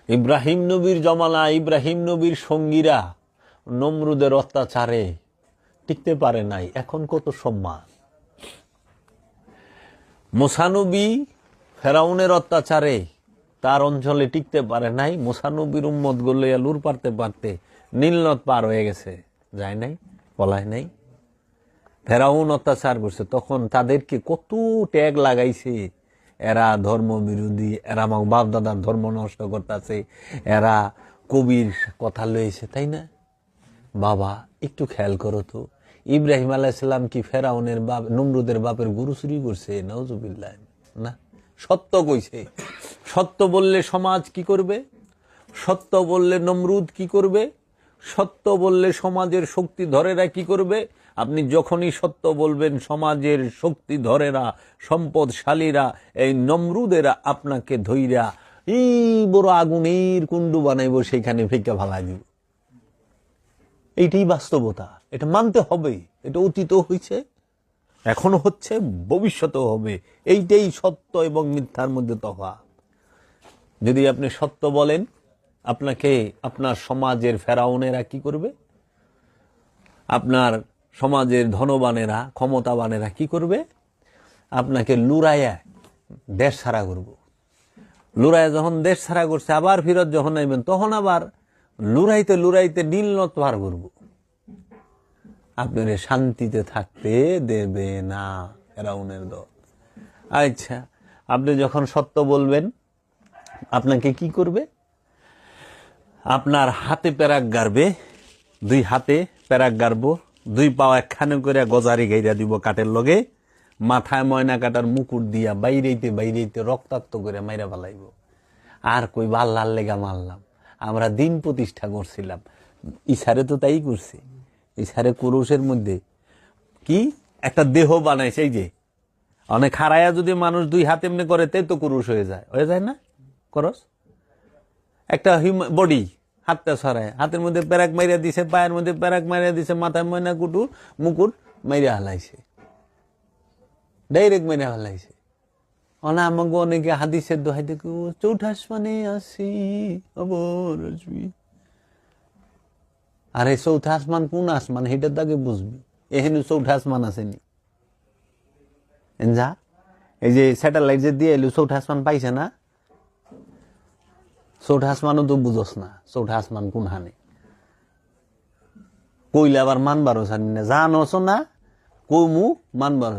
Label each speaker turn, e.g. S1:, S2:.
S1: ইব্রাহিম নবীর জমানা, ইব্রাহিম নবীর সঙ্গীরা নমরুদের অত্যাচারে টিকতে পারে নাই, এখন কত সম্মান। মুসা নবী ফেরাউনের অত্যাচারে তার অঞ্চলে টিকতে পারে নাই, মুসা নবীর উম্মত গলিয়া লুর পারতে পারতে নীলনদ পার হয়ে গেছে, যায় নাই, পলায় নাই। ফেরাউন অত্যাচার করছে, তখন তাদেরকে কত ট্যাগ লাগাইছে, এরা ধর্ম বিরোধী, এরা আমার বাপ দাদার ধর্ম নষ্ট করতেছে, এরা কবির কথা লয়েছে, তাই না? বাবা একটু খেয়াল করো তো, ইব্রাহিম আলাইহিসসালাম কি ফেরাউনের বাপ নমরুদের বাপের গরু চুরি করছে? নাউজুবিল্লাহ, না। সত্য কইছে। সত্য বললে সমাজ কি করবে? সত্য বললে নমরুদ কি করবে? সত্য বললে সমাজের শক্তি ধরেরা কি করবে? আপনি যখনই সত্য বলবেন, সমাজের শক্তি ধরেরা, সম্পদশালীরা, এই নমরুদেরা আপনাকে ধইরা এই বড় আগুনের কুণ্ডু বানাইব, সেইখানে ফেঁকা ফালাই দিব। এইটাই বাস্তবতা, এটা মানতে হবে। এটা অতীত হয়েছে, এখনো হচ্ছে, ভবিষ্যতেও হবে। এইটাই সত্য এবং মিথ্যার মধ্যে তফাৎ। যদি আপনি সত্য বলেন, আপনাকে আপনার সমাজের ফেরাউনেরা কি করবে? আপনার সমাজের ধনবানেরা, ক্ষমতাবানেরা কি করবে? আপনাকে লুরাইয়া দেশ ছাড়া করব। লুরাইয়া যখন দেশ ছাড়া করছে, আবার ফিরত যখন আইবেন, তখন আবার লুরাইতে লুরাইতে নীলনদ পার করব। আপনারা শান্তিতে থাকতে দেবে না ফেরাউনের দল। আচ্ছা, আপনি যখন সত্য বলবেন, আপনাকে কি করবে? আপনার হাতে প্যারাক গাড়বে, দুই হাতে প্যারাক গাড়বো, দুই পাও একখানে করে গজারি গাইরা দিব কাঠের লগে, মাথায় ময়না কাটার মুকুট দিয়া বাইরেইতে বাইরেইতে রক্তাক্ত করে মাইরা ফেলাইব। আর কই আল্লাহর লেগা মারলাম, আমরা দিন প্রতিষ্ঠা করছিলাম। ইসারে তো তাই করছে। ইসারে কুরুষের মধ্যে কি একটা দেহ বানাইছে, এই যে অনেক হারায়া যদি মানুষ দুই হাত এমনি করে, তাই তো কুরুষ হয়ে যায় না? করস একটা বডি, হাতটা ছড়ায়, হাতের মধ্যে প্যারাক মাইরা দিছে, পায়ের মধ্যে প্যারাক মাইরা দিছে, মাথায় ময়না মুকুট মাইরা হালাইছে, ডাইরেক্ট মাইরা হালাইছে। আমাকে অনেকে হাদিসের দোহাই দেখো, চৌঠা আসমানে আসি অবর আসবি। আরে চৌঠা আসমান কোন আসমান? সেটার দাগে বুঝবি। এখানে চৌঠা আসমান আসেনি। যা এই যে স্যাটেলাইট যে দিয়ে এলো, চৌঠা আসমান পাইছে না? চৌঠা আসমানও তো বুঝস না, চৌঠা আসমান কোন হানে কইলে আবার মানবারও জানি না, জানোস না কমু মানবার।